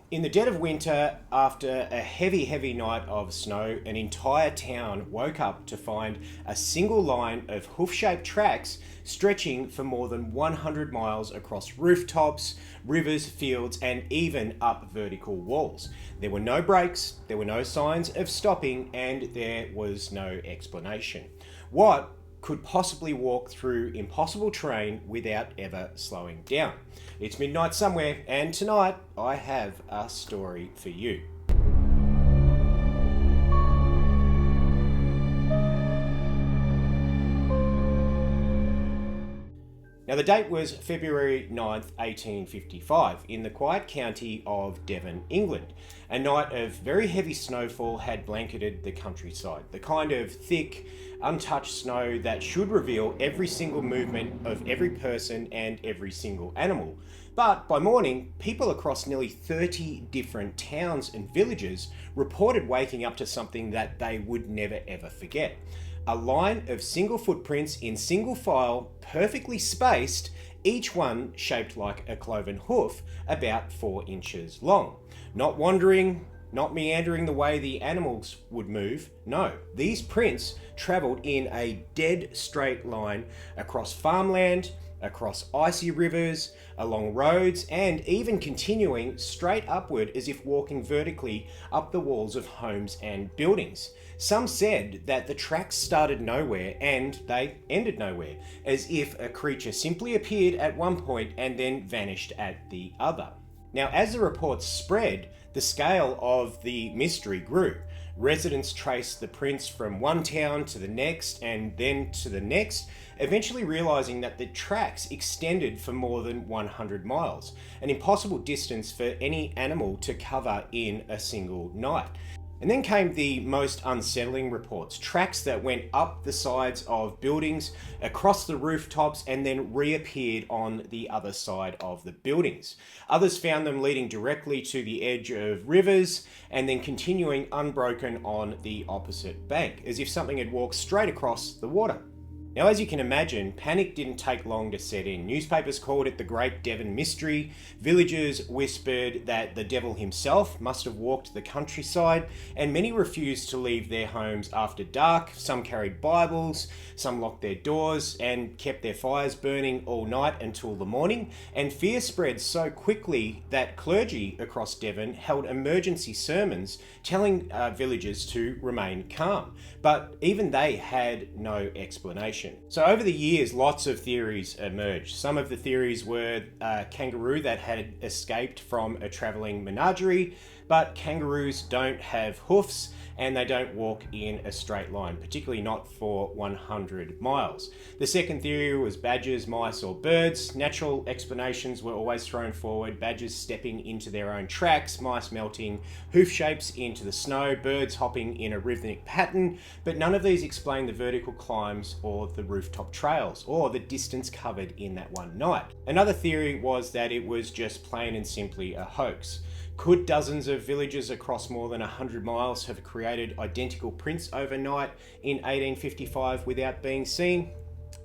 In the dead of winter, after a heavy night of snow, an entire town woke up to find a single line of hoof-shaped tracks stretching for more than 100 miles across rooftops, rivers, fields, and even up vertical walls. There were no brakes, there were no signs of stopping, and there was no explanation. What could possibly walk through impossible terrain without ever slowing down? It's midnight somewhere, and tonight I have a story for you. Now, the date was February 9th, 1855, in the quiet county of Devon, England. A night of very heavy snowfall had blanketed the countryside, the kind of thick, untouched snow that should reveal every single movement of every person and every single animal. But by morning, people across nearly 30 different towns and villages reported waking up to something that they would never ever forget. A line of single footprints in single file, perfectly spaced, each one shaped like a cloven hoof, about 4 inches long. Not wandering, not meandering the way the animals would move. No, these prints travelled in a dead straight line across farmland, across icy rivers, along roads, and even continuing straight upward as if walking vertically up the walls of homes and buildings. Some said that the tracks started nowhere and they ended nowhere, as if a creature simply appeared at one point and then vanished at the other. Now, as the reports spread, the scale of the mystery grew. Residents traced the prints from one town to the next and then to the next, eventually realizing that the tracks extended for more than 100 miles, an impossible distance for any animal to cover in a single night. And then came the most unsettling reports, tracks that went up the sides of buildings, across the rooftops, and then reappeared on the other side of the buildings. Others found them leading directly to the edge of rivers and then continuing unbroken on the opposite bank, as if something had walked straight across the water. Now, as you can imagine, panic didn't take long to set in. Newspapers called it the Great Devon Mystery. Villagers whispered that the devil himself must have walked the countryside, and many refused to leave their homes after dark. Some carried Bibles, some locked their doors and kept their fires burning all night until the morning. And fear spread so quickly that clergy across Devon held emergency sermons telling villagers to remain calm. But even they had no explanation. So over the years, lots of theories emerged. Some of the theories were a kangaroo that had escaped from a travelling menagerie, but kangaroos don't have hoofs and they don't walk in a straight line, particularly not for 100 miles. The second theory was badgers, mice, or birds. Natural explanations were always thrown forward: badgers stepping into their own tracks, mice melting hoof shapes into the snow, birds hopping in a rhythmic pattern, but none of these explain the vertical climbs or the rooftop trails or the distance covered in that one night. Another theory was that it was just plain and simply a hoax. Could dozens of villages across more than 100 miles have created identical prints overnight in 1855 without being seen?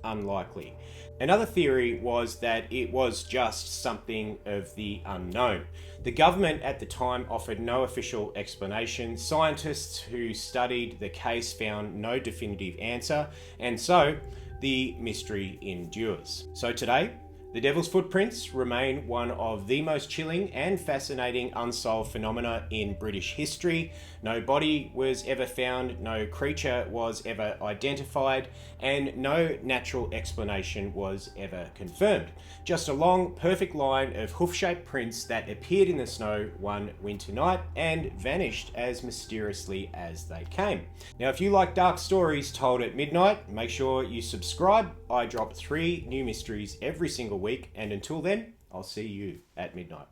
Unlikely. Another theory was that it was just something of the unknown. The government at the time offered no official explanation. Scientists who studied the case found no definitive answer, and so the mystery endures. So today, the Devil's Footprints remain one of the most chilling and fascinating unsolved phenomena in British history. No body was ever found, no creature was ever identified, and no natural explanation was ever confirmed. Just a long, perfect line of hoof-shaped prints that appeared in the snow one winter night and vanished as mysteriously as they came. Now, if you like dark stories told at midnight, make sure you subscribe. I drop 3 new mysteries every single week, and until then, I'll see you at midnight.